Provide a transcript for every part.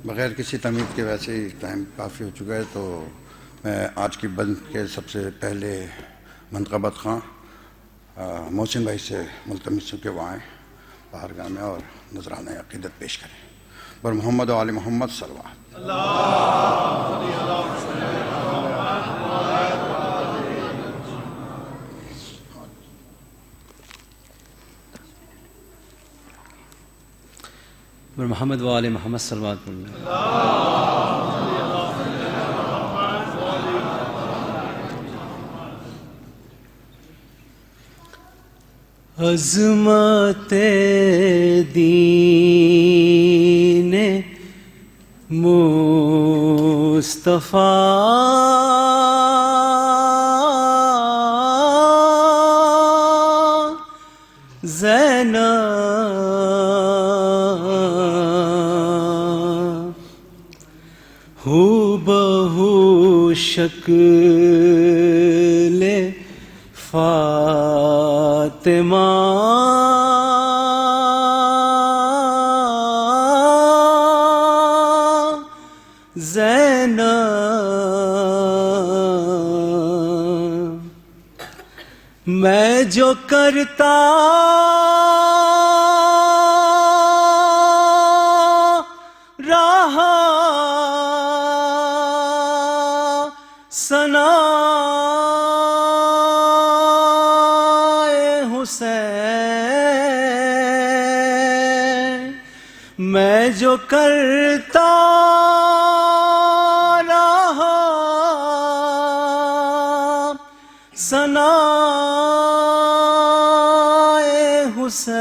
بغیر کسی تمہید کے ویسے ہی ٹائم کافی ہو چکا ہے، تو میں آج کی بند کے سب سے پہلے منتخبت خواں محسن بھائی سے ملتمس ہوں کہ وہ آئیں باہرگاہ میں اور نذرانہ عقیدت پیش کریں۔ بر محمد و آل محمد صلوات۔ بر محمد و آل محمد صلوات اللہ۔ عظمت دین مصطفیٰ زینب ہو بہو شکل فاطمہ زینب میں جو کرتا رہا ثنائے حسین، میں جو کرتا رہا ثنائے حسین،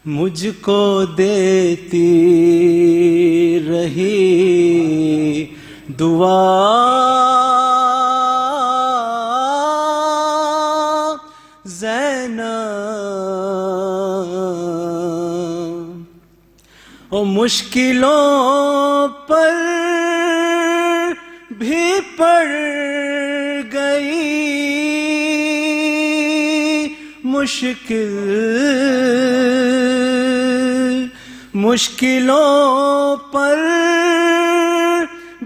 مجھ کو دیتی رہی دعا زینب، اور مشکلوں پر بھی پڑ گئی مشکلوں پر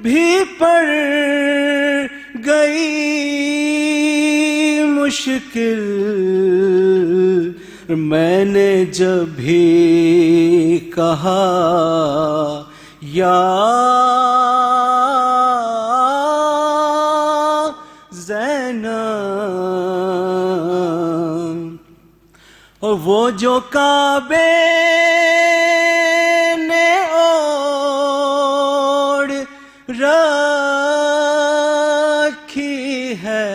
بھی پڑ گئی مشکل، میں نے جب بھی کہا یا زینب، اور وہ جو کعبے نے اوڑھ رکھی ہے،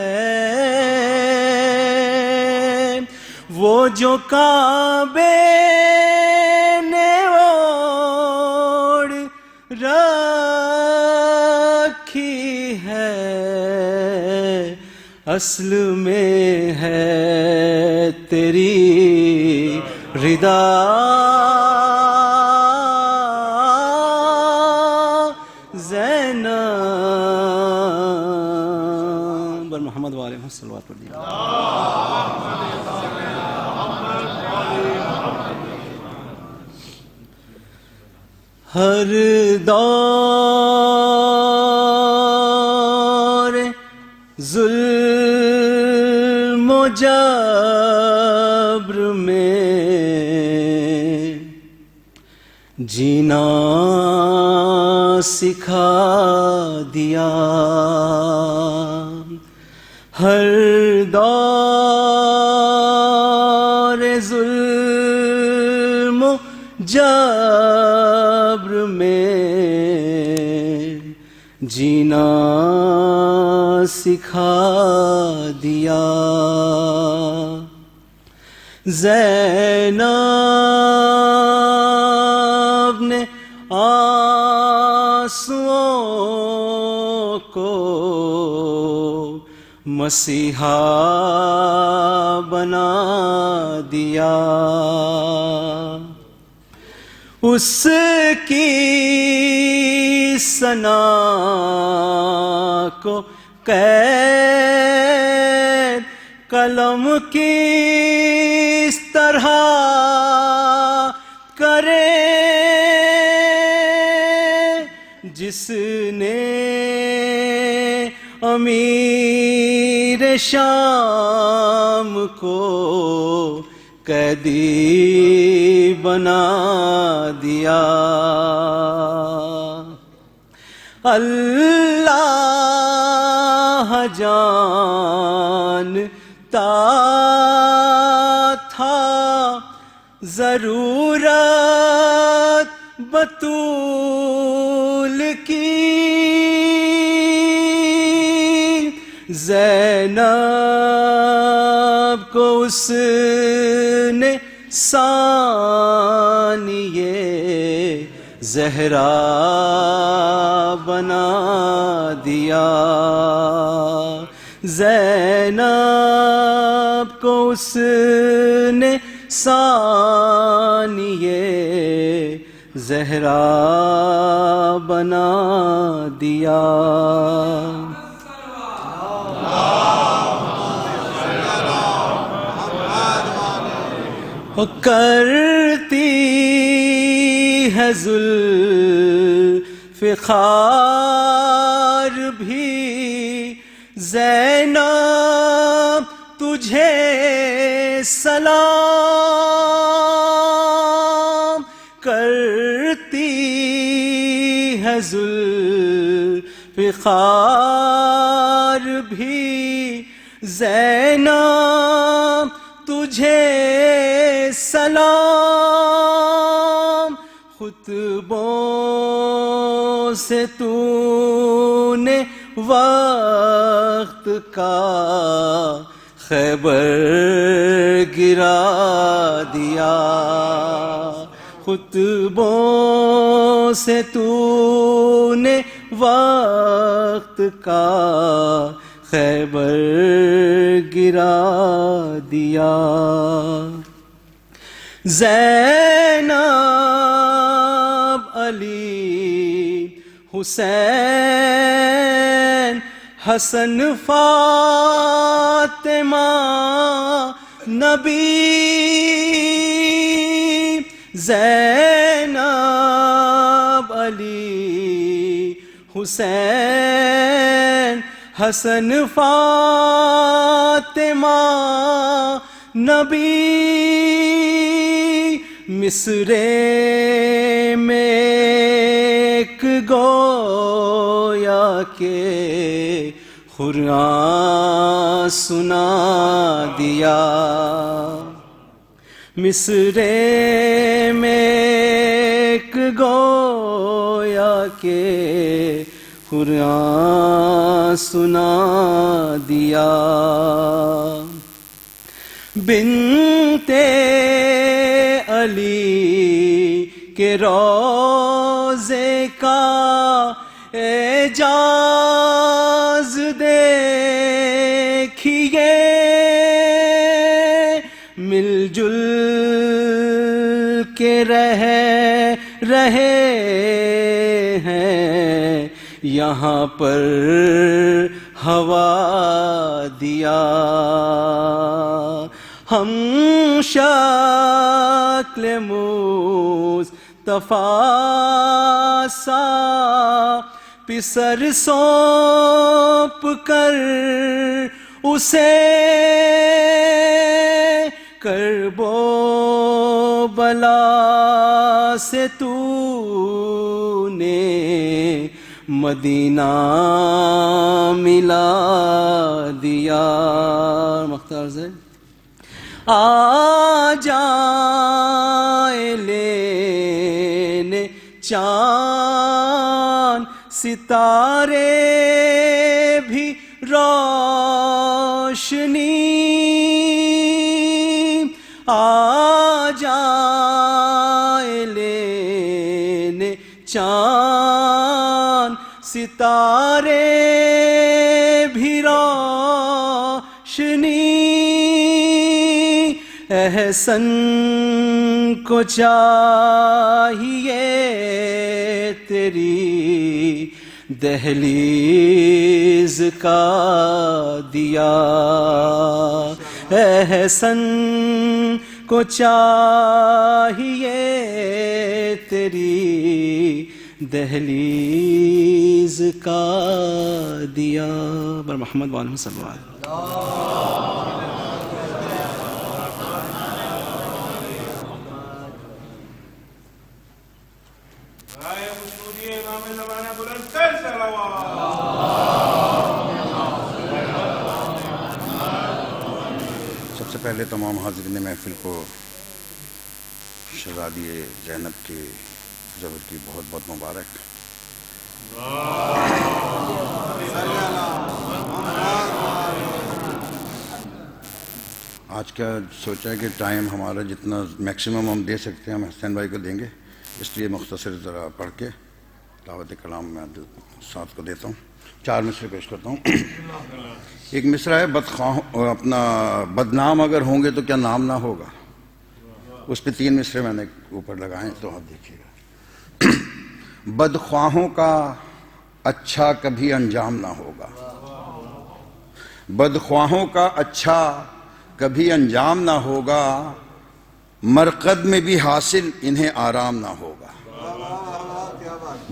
وہ جو کعبے نے اوڑھ رکھی ہے، اصل میں ہے تیری رضا زینب، بر محمد و آل محمد صلوات پڑھ دیجیے۔ ہر دور ظلم و جبر میں جینا سکھا دیا، ہر دور ظلم و جبر میں جینا سکھا دیا، زینب نے آنسوؤں کو مسیحا بنا دیا، اس کی ثنا کو قید قلم کی اس طرح جس نے امیر شام کو قیدی بنا دیا، اللہ جانتا تھا ضرورت بطول کی، زینب کو اس نے ثانیہ زہرا بنا دیا، زینب کو اس نے ثانیہ زہرا بنا دیا۔ کرتی ہے ذوالفقار بھی زینب تجھے سلام، کرتی ہے ذوالفقار بھی زینب تجھے سلام، خطبوں سے تو نے وقت کا خیبر گرا دیا، خطبوں سے تو نے وقت کا خیبر گرا دیا۔ زینب علی حسین حسن فاطمہ نبی، زینب علی حسین حسن فاطمہ نبی، مصرے میں ایک گویا کے قرآن سنا دیا، مصرے میں ایک گویا کے قرآن سنا دیا۔ بنت علی کے روضے کا اعجاز دیکھیے، مل جل کے رہے ہیں یہاں پر ہوا دیا، ہم شکل مصطفیٰ سا پسر سونپ کر اسے، کرب و بلا سے تو نے مدینہ ملا دیا۔ مختار سے آ جائے لینے چاند ستارے بھی روشنی، آ جائے لینے چاند ستارے بھی روشنی، احسن کو چاہیے تیری دہلیز کا دیا، احسن کو چاہیے تیری دہلیز کا دیا بر محمد وآلہ صلی اللہ علیہ وسلم. سب سے پہلے تمام حاضرین محفل کو شہزادی زینب کی ظہور کی بہت بہت مبارک. آج کا سوچا ہے کہ ٹائم ہمارا جتنا میکسیمم ہم دے سکتے ہیں ہم حسین بھائی کو دیں گے، اس لیے مختصر ذرا پڑھ کے دعوت کلام میں ساتھ کو دیتا ہوں. 4 مصرے پیش کرتا ہوں. ایک مصرع ہے اپنا بدنام اگر ہوں گے تو کیا نام نہ ہوگا. اس پہ 3 مصرے میں نے اوپر لگائے تو آپ دیکھیے گا. بدخواہوں کا اچھا کبھی انجام نہ ہوگا. بدخواہوں کا اچھا کبھی انجام نہ ہوگا، مرقد میں بھی حاصل انہیں آرام نہ ہوگا.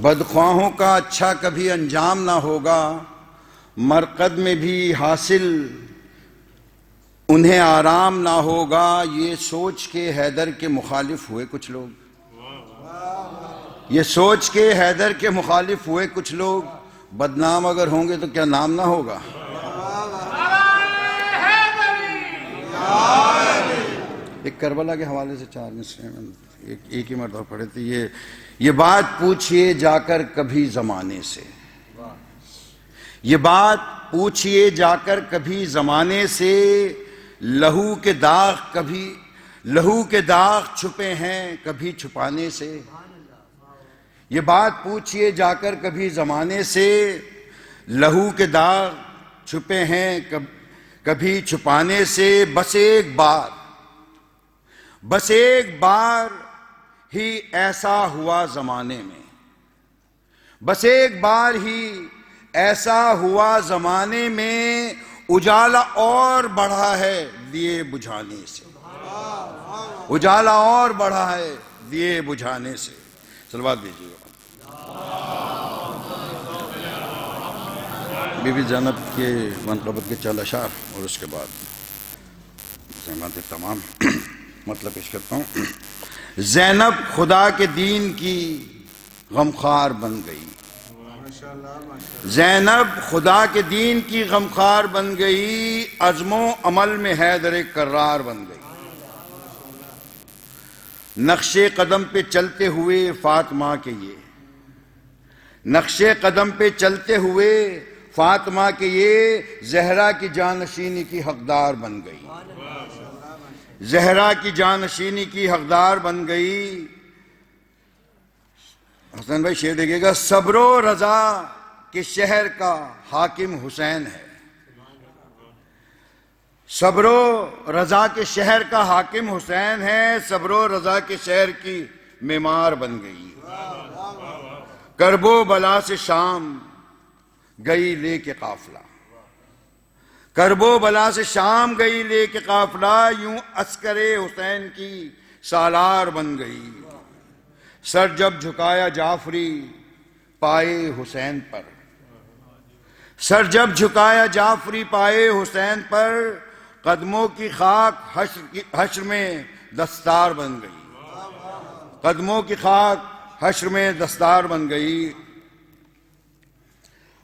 بدخواہوں کا اچھا کبھی انجام نہ ہوگا، مرقد میں بھی حاصل انہیں آرام نہ ہوگا. یہ سوچ کے حیدر کے مخالف ہوئے کچھ لوگ، یہ سوچ کے حیدر کے مخالف ہوئے کچھ لوگ، بدنام اگر ہوں گے تو کیا نام نہ ہوگا. ایک کربلا کے حوالے سے 4 مصرے میں ایک ہی مرتبہ پڑھے تھے. یہ بات پوچھئے جا کر کبھی زمانے سے، یہ بات پوچھئے جا کر کبھی زمانے سے، لہو کے داغ چھپے ہیں کبھی چھپانے سے. یہ بات پوچھئے جا کر کبھی زمانے سے، لہو کے داغ چھپے ہیں کبھی چھپانے سے. بس ایک بار ہی ایسا ہوا زمانے میں، بس ایک بار ہی ایسا ہوا زمانے میں، اجالا اور بڑھا ہے دیے بجھانے سے. اجالا اور بڑھا ہے دیے بجھانے سے. صلوات دیجیے گا. بی بی زینب کے منقبت کے 4 اشعار اور اس کے بعد زحمت تمام مطلب پیش کرتا ہوں. زینب خدا کے دین کی غمخوار بن گئی، زینب خدا کے دین کی غمخوار بن گئی، عزم و عمل میں حیدر کرار بن گئی. نقش قدم پہ چلتے ہوئے فاطمہ کے یہ، نقش قدم پہ چلتے ہوئے فاطمہ کے یہ، زہرا کی جانشینی کی حقدار بن گئی، زہرا کی جانشینی کی حقدار بن گئی. حسن بھائی شعر دیکھیے گا. صبر و رضا کے شہر کا حاکم حسین ہے، صبر و رضا کے شہر کا حاکم حسین ہے، صبر و رضا کے شہر کی معمار بن گئی. کرب و بلا سے شام گئی لے کے قافلہ، کرب و بلا سے شام گئی لے کے قافلہ، یوں عسکر حسین کی سالار بن گئی. سر جب جھکایا جعفری پائے حسین پر، سر جب جھکایا جعفری پائے حسین پر، قدموں کی خاک حشر میں دستار بن گئی، قدموں کی خاک حشر میں دستار بن گئی.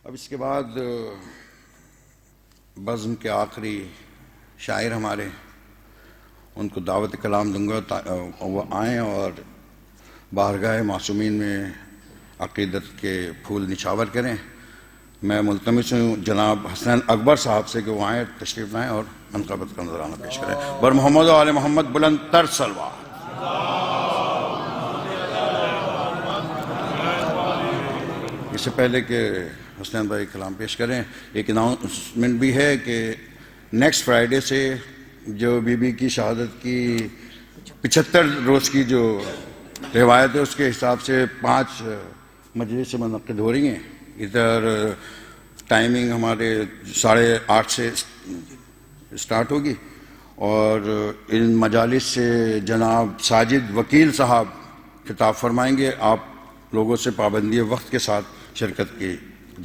اب اس کے بعد بزم کے آخری شاعر ہمارے، ان کو دعوت کلام دوں گا وہ آئیں اور بارگاہ معصومین میں عقیدت کے پھول نچھاور کریں. میں ملتمس ہوں جناب حسین اکبر صاحب سے کہ وہ آئیں، تشریف لائیں اور منقبت کا نذرانہ پیش کریں. بر محمد و آل محمد بلند تر صلوات. اس سے پہلے کہ حسین بھائی کلام پیش کریں، ایک اناؤنسمنٹ بھی ہے کہ نیکسٹ فرائیڈے سے جو بی بی کی شہادت کی 75 روز کی جو روایت ہے اس کے حساب سے 5 مجلس منعقد ہو رہی ہیں. ادھر ٹائمنگ ہمارے 8:30 سے اسٹارٹ ہوگی اور ان مجالس سے جناب ساجد وکیل صاحب خطاب فرمائیں گے. آپ لوگوں سے پابندی وقت کے ساتھ شرکت کی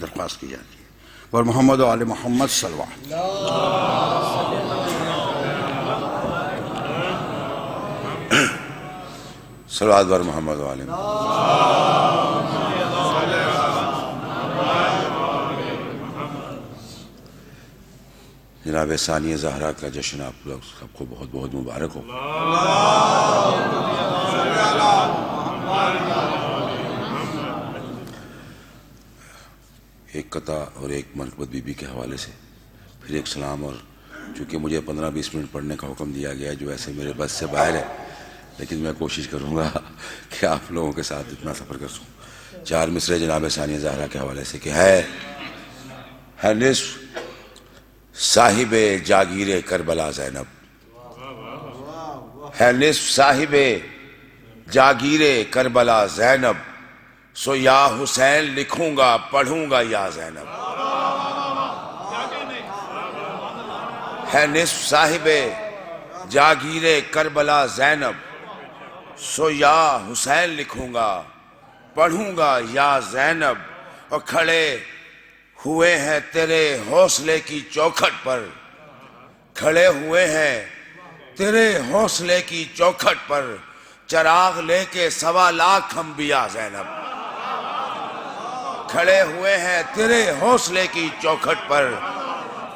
درخواست کی جاتی ہے۔ اور محمد و آل محمد صلوات۔ صلوات بر محمد و آل محمد۔ جناب ثانیہ زہرا کا جشن آپ لوگ سب کو بہت بہت مبارک ہو۔ ایک قطع اور ایک منقبت بی بی کے حوالے سے، پھر ایک سلام، اور چونکہ مجھے 15-20 منٹ پڑھنے کا حکم دیا گیا ہے جو ایسے میرے بس سے باہر ہے، لیکن میں کوشش کروں گا کہ آپ لوگوں کے ساتھ اتنا سفر کر سکوں۔ 4 مصرے جناب ثانیہ زہرا کے حوالے سے کہ ہے نصف صاحب جاگیر کربلا زینب، ہے نصف صاحب جاگیر کربلا زینب، سو یا حسین لکھوں گا پڑھوں گا یا زینب، ہے نصف صاحب جاگیر کربلا زینب، سو یا حسین لکھوں گا پڑھوں گا یا زینب، اور کھڑے ہوئے ہیں تیرے حوصلے کی چوکھٹ پر، کھڑے ہوئے ہیں تیرے حوصلے کی چوکھٹ پر، چراغ لے کے 1.25 لاکھ انبیاء زینب، کھڑے ہوئے ہیں تیرے حوصلے کی چوکھٹ پر،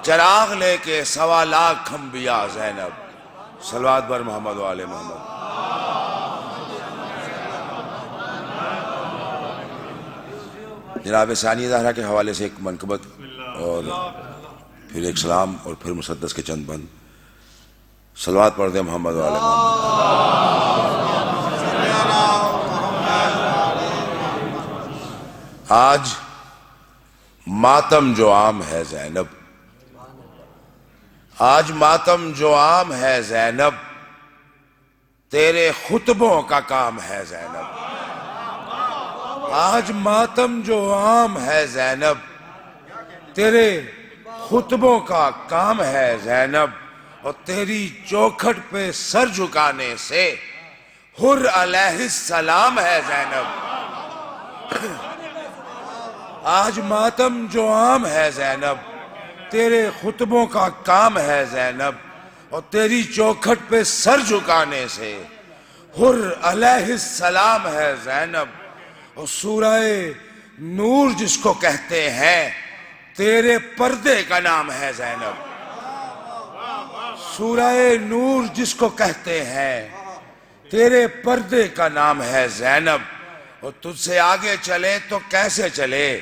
چراغ لے کے 1.25 لاکھ انبیاء زینب۔ صلوات بر محمد و آل محمد۔ جناب ثانیہ زہرا کے حوالے سے ایک منقبت اور پھر ایک سلام اور پھر مسدس کے چند بند۔ صلوات پڑھ دیں محمد و آل محمد۔ آج ماتم جو عام ہے زینب، آج ماتم جو عام ہے زینب، تیرے خطبوں کا کام ہے زینب، آج ماتم جو عام ہے زینب، تیرے خطبوں کا کام ہے زینب، اور تیری چوکھٹ پہ سر جھکانے سے حر علیہ السلام ہے زینب، آج ماتم جو عام ہے زینب، تیرے خطبوں کا کام ہے زینب، اور تیری چوکھٹ پہ سر جھکانے سے حر علیہ السلام ہے زینب، اور سورہ نور جس کو کہتے ہیں تیرے پردے کا نام ہے زینب، سورہ نور جس کو کہتے ہیں تیرے پردے کا نام ہے زینب، اور تجھ سے آگے چلے تو کیسے چلے،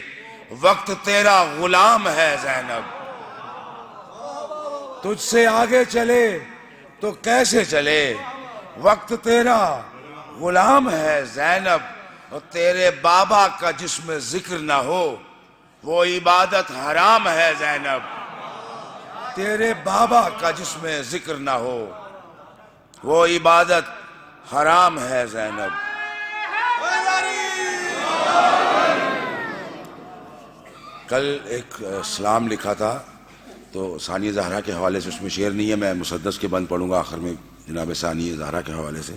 وقت تیرا غلام ہے زینب، تجھ سے آگے چلے تو کیسے چلے، وقت تیرا غلام ہے زینب، اور تیرے بابا کا جس میں ذکر نہ ہو وہ عبادت حرام ہے زینب، تیرے بابا کا جس میں ذکر نہ ہو وہ عبادت حرام ہے زینب۔ کل ایک سلام لکھا تھا تو ثانیہ زہرا کے حوالے سے، اس میں شعر نہیں ہے، میں مسدس کے بند پڑھوں گا آخر میں جناب ثانیہ زہرا کے حوالے سے،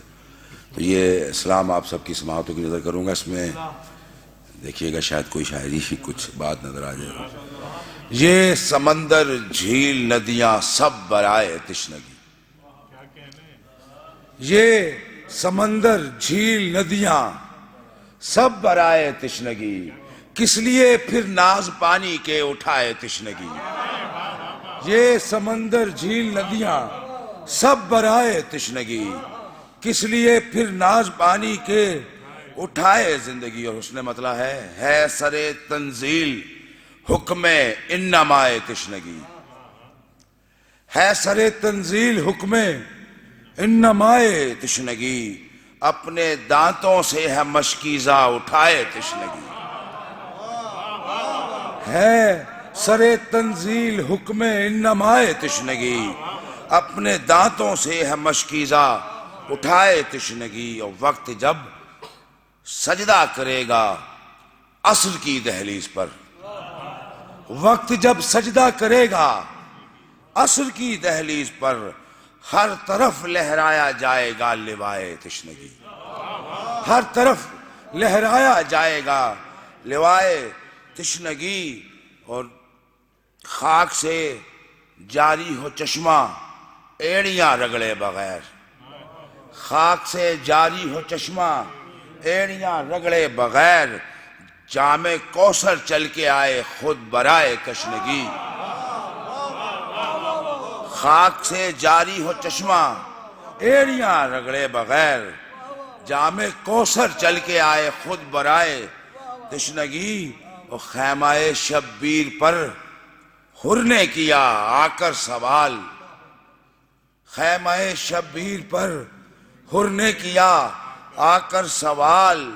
تو یہ اسلام آپ سب کی سماعتوں کی نظر کروں گا، اس میں دیکھیے گا شاید کوئی شاعری کچھ بات نظر آ جائے گا۔ یہ سمندر جھیل ندیاں سب برائے تشنگی، یہ سمندر جھیل ندیاں سب برائے تشنگی، کس لیے پھر ناز پانی کے اٹھائے تشنگی، یہ سمندر جھیل ندیاں سب برائے تشنگی، کس لیے پھر ناز پانی کے اٹھائے زندگی، اور اس نے مطلع ہے سر تنزیل حکم انما تشنگی، ہے سر تنزیل حکم انما تشنگی، اپنے دانتوں سے ہے مشکیزہ اٹھائے تشنگی، ہے سر تنزیل حکم انما تشنگی، اپنے دانتوں سے ہے مشکیزہ اٹھائے تشنگی، اور وقت جب سجدہ کرے گا عصر کی دہلیز پر، وقت جب سجدہ کرے گا عصر کی دہلیز پر، ہر طرف لہرایا جائے گا لوائے تشنگی، ہر طرف لہرایا جائے گا لوائے تشنگی، اور خاک سے جاری ہو چشمہ ایڑیاں رگڑے بغیر، خاک سے جاری ہو چشمہ ایڑیاں رگڑے بغیر، جام کوثر چل کے آئے خود برائے تشنگی، خاک سے جاری ہو چشمہ ایڑیاں رگڑے بغیر، جام کوثر چل کے آئے خود برائے تشنگی، اور خیمہ شبیر پر حر نے کیا آ کر سوال، خیمہ شبیر پر حر نے کیا آ کر سوال،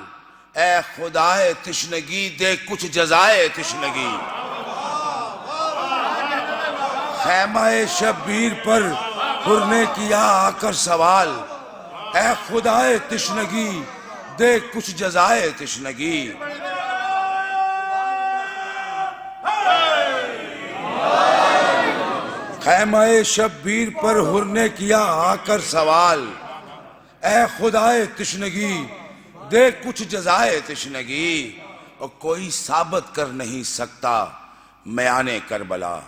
اے خدائے تشنگی دے کچھ جزائے تشنگی، خیمہ شبیر پر حر نے کیا آ کر سوال، اے خدائے تشنگی دے کچھ جزائے تشنگی، خیمہ شبیر پر حر نے کیا آ کر سوال، اے خدائے تشنگی دے کچھ جزائے تشنگی، اور کوئی ثابت کر نہیں سکتا میان کربلا،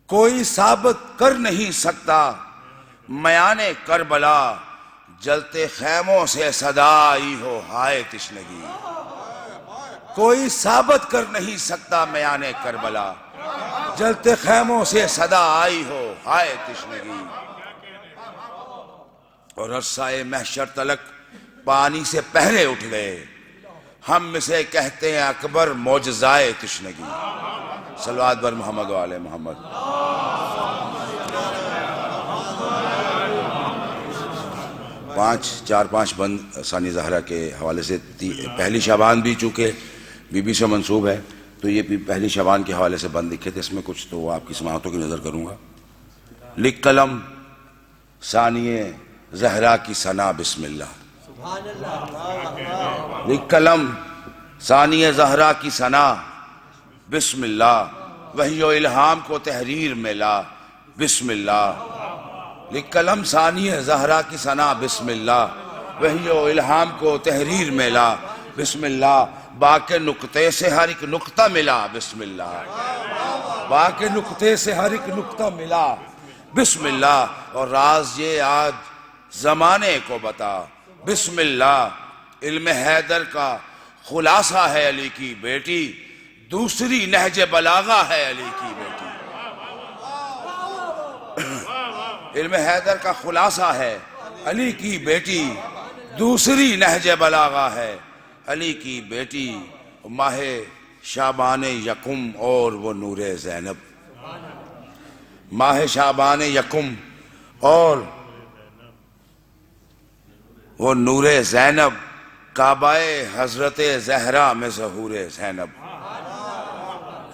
کوئی ثابت کر نہیں سکتا میان کربلا، جلتے خیموں سے صدا آئی ہو ہائے تشنگی، کوئی ثابت کر نہیں سکتا میان کربلا، جلتے خیموں سے صدا آئی ہو ہائے تشنگی، اور عرصۂ محشر تلک پانی سے پہلے اٹھ گئے، ہم اسے کہتے ہیں اکبر معجزائے تشنگی، صلوات بر محمد و آل محمد۔ چار پانچ بند ثانی زہرا کے حوالے سے، پہلی شعبان بھی چونکہ بی بی سے منسوب ہے تو یہ پہلی شعبان کے حوالے سے بند لکھے تھے، اس میں کچھ تو آپ کی سماعتوں کی نظر کروں گا۔ لکھ قلم ثانی زہرا کی ثنا بسم اللہ، لکھ قلم ثانی زہرا کی ثنا بسم اللہ، وحی و الہام کو تحریر میں لا بسم اللہ، لکھ قلم ثانی زہرا کی ثنا بسم اللہ، وحی و الہام کو تحریر میں لا بسم اللہ، باقی نقطے سے ہر ایک نقطہ ملا بسم اللہ، باقی نقطے سے ہر ایک نقطہ ملا بسم اللہ، اور راز یہ آج زمانے کو بتا بسم اللہ، علم حیدر کا خلاصہ ہے علی کی بیٹی، دوسری نہج بلاغہ ہے علی کی بیٹی، علم حیدر کا خلاصہ ہے علی کی بیٹی، دوسری نہج بلاغہ ہے علی کی بیٹی، ماہ شعبان یکم اور وہ نور زینب، ماہ شعبان یکم اور وہ نور زینب، کعبہ حضرت زہرا میں ظہور زینب،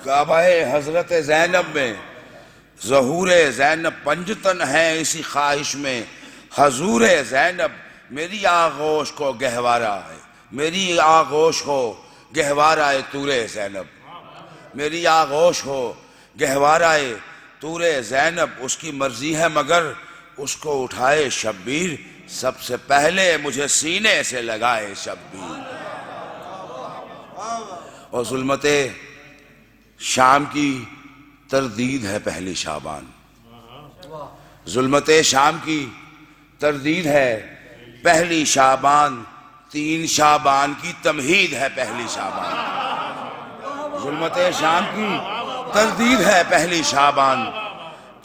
کعبہ حضرت زینب میں ظہور زینب، پنجتن ہے اسی خواہش میں حضور زینب، میری آغوش کو گہوارہ ہے، میری آغوش ہو گہوارہ طور زینب، میری آغوش ہو گہوارہ طور زینب، اس کی مرضی ہے مگر اس کو اٹھائے شبیر، سب سے پہلے مجھے سینے سے لگائے شبیر، اور ظلمت شام کی تردید ہے پہلی شعبان، ظلمت شام کی تردید ہے پہلی شعبان، 3 شعبان کی تمہید ہے پہلی شعبان، ظلمت شام کی تردید ہے پہلی شعبان،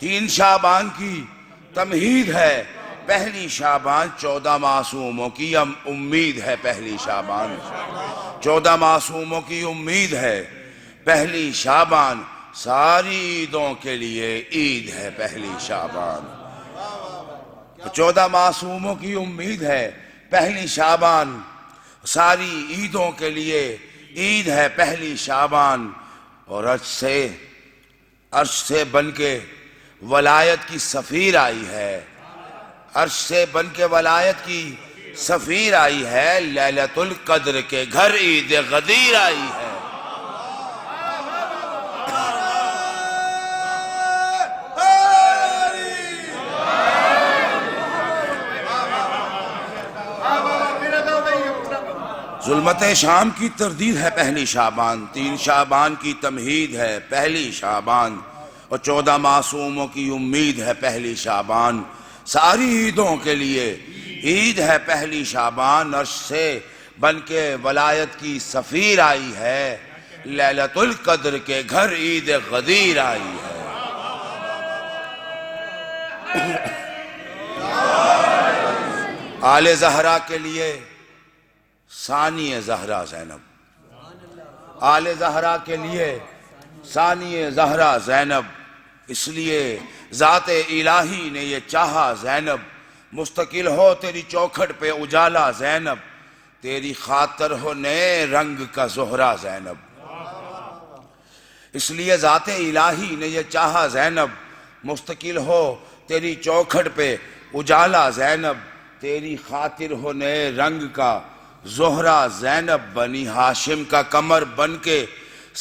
3 شعبان کی تمہید ہے پہلی شعبان، 14 معصوموں کی امید ہے پہلی شعبان، 14 معصوموں کی امید ہے پہلی شعبان، ساری عیدوں کے لیے عید ہے پہلی شعبان، 14 معصوموں کی امید ہے پہلی شعبان، ساری عیدوں کے لیے عید ہے پہلی شعبان، اور عرش سے بن کے ولایت کی سفیر آئی ہے، عرش سے بن کے ولایت کی سفیر آئی ہے، لیلۃ القدر کے گھر عید غدیر آئی ہے، ظلمت شام کی تردید ہے پہلی شعبان، 3 شعبان کی تمہید ہے پہلی شعبان، اور 14 معصوموں کی امید ہے پہلی شعبان، ساری عیدوں کے لیے عید ہے پہلی شعبان، عرش سے بن کے ولایت کی سفیر آئی ہے، لیلۃ القدر کے گھر عید غدیر آئی ہے۔ آل زہرا کے لیے ثانی زہرا زینب، آل زہرا کے لیے ثانی زہرا زینب، اس لیے ذات الہی نے یہ چاہا زینب، مستقل ہو تیری چوکھٹ پہ اجالا زینب، تیری خاطر ہو نئے رنگ کا زہرا زینب، اس لیے ذات الہی نے یہ چاہا زینب، مستقل ہو تیری چوکھٹ پہ اجالا زینب، تیری خاطر ہو نئے رنگ کا زہرا زینب، بنی ہاشم کا کمر بن کے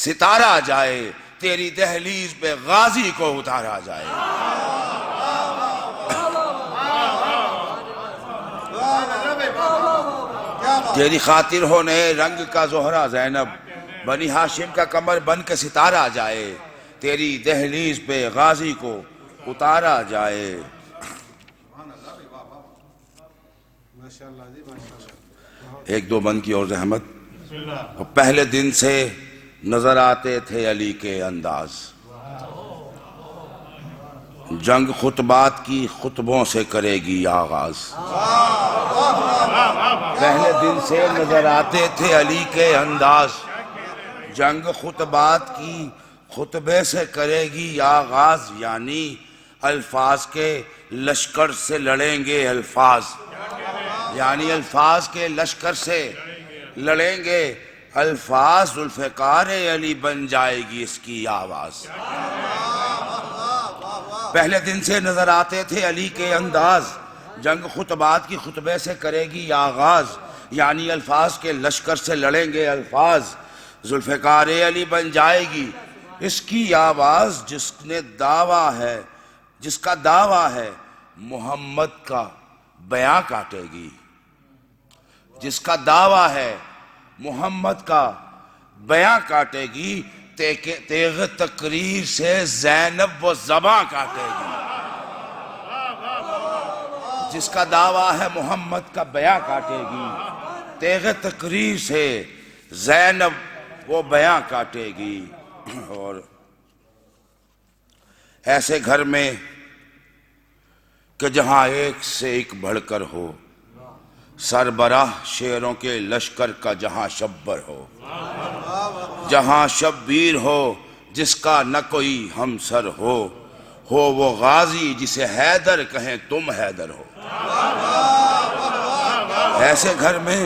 ستارہ جائے، تیری دہلیز پہ غازی کو اتارا جائے۔ تیری خاطر ہو نئے رنگ کا زہرا زینب، بنی ہاشم کا کمر بن کے ستارہ جائے، تیری دہلیز پہ غازی کو اتارا جائے۔ ایک دو بند کی اور زحمت۔ پہلے دن سے نظر آتے تھے علی کے انداز، جنگ خطبات کی خطبوں سے کرے گی آغاز، پہلے دن سے نظر آتے تھے علی کے انداز، جنگ خطبات کی خطبے سے کرے گی آغاز، یعنی الفاظ کے لشکر سے لڑیں گے الفاظ، یعنی الفاظ کے لشکر سے لڑیں گے الفاظ، ذوالفقار علی بن جائے گی اس کی آواز۔ پہلے دن سے نظر آتے تھے علی کے انداز، جنگ خطبات کی خطبے سے کرے گی آغاز، یعنی الفاظ کے لشکر سے لڑیں گے الفاظ، ذوالفقار علی بن جائے گی اس کی آواز، جس کا دعویٰ ہے محمد کا بیاں کاٹے گی، جس کا دعویٰ ہے محمد کا بیاں کاٹے گی، تیغ تقریر سے زینب وہ زباں کاٹے گی، جس کا دعویٰ ہے محمد کا بیاں کاٹے گی، تیغ تقریر سے زینب وہ بیاں کاٹے گی۔ اور ایسے گھر میں کہ جہاں ایک سے ایک بڑھ کر ہو، سربراہ شیروں کے لشکر کا جہاں شبر ہو، جہاں شبیر ہو جس کا نہ کوئی ہمسر ہو وہ غازی جسے حیدر کہیں تم حیدر ہو۔ ایسے گھر میں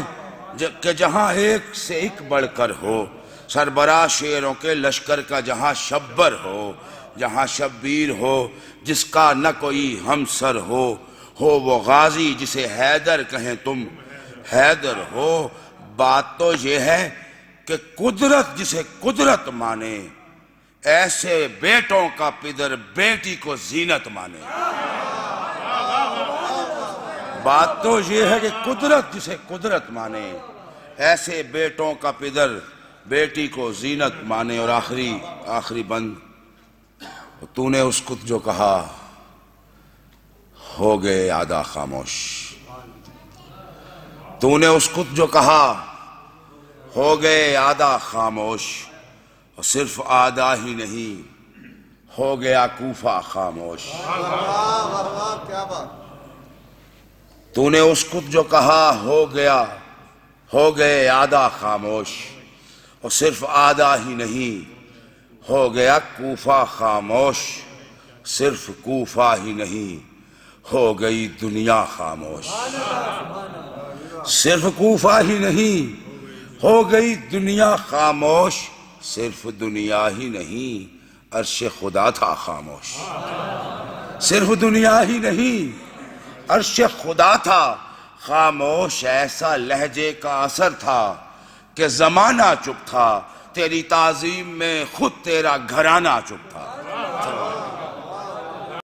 کہ جہاں ایک سے ایک بڑھ کر ہو، سربراہ شیروں کے لشکر کا جہاں شبر ہو، جہاں شبیر ہو جس کا نہ کوئی ہمسر ہو وہ غازی جسے حیدر کہیں تم حیدر ہو۔ بات تو یہ ہے کہ قدرت جسے قدرت مانے، ایسے بیٹوں کا پدر بیٹی کو زینت مانے۔ بات تو یہ ہے کہ قدرت جسے قدرت مانے، ایسے بیٹوں کا پدر بیٹی کو زینت مانے۔ اور آخری بند، تو نے اس کو جو کہا ہو گئے آدھا خاموش، تو نے اس کو جو کہا ہو گئے آدھا خاموش، اور صرف آدھا ہی نہیں ہو گیا کوفہ خاموش۔ تو نے اس کو جو کہا ہو گئے آدھا خاموش، اور صرف آدھا ہی نہیں ہو گیا کوفہ خاموش، صرف کوفہ ہی نہیں ہو گئی دنیا خاموش، صرف کوفہ ہی نہیں ہو گئی دنیا خاموش، صرف دنیا ہی نہیں عرش خدا تھا خاموش، صرف دنیا ہی نہیں عرش خدا تھا خاموش۔ ایسا لہجے کا اثر تھا کہ زمانہ چپ تھا، تیری تعظیم میں خود تیرا گھرانہ چپ تھا۔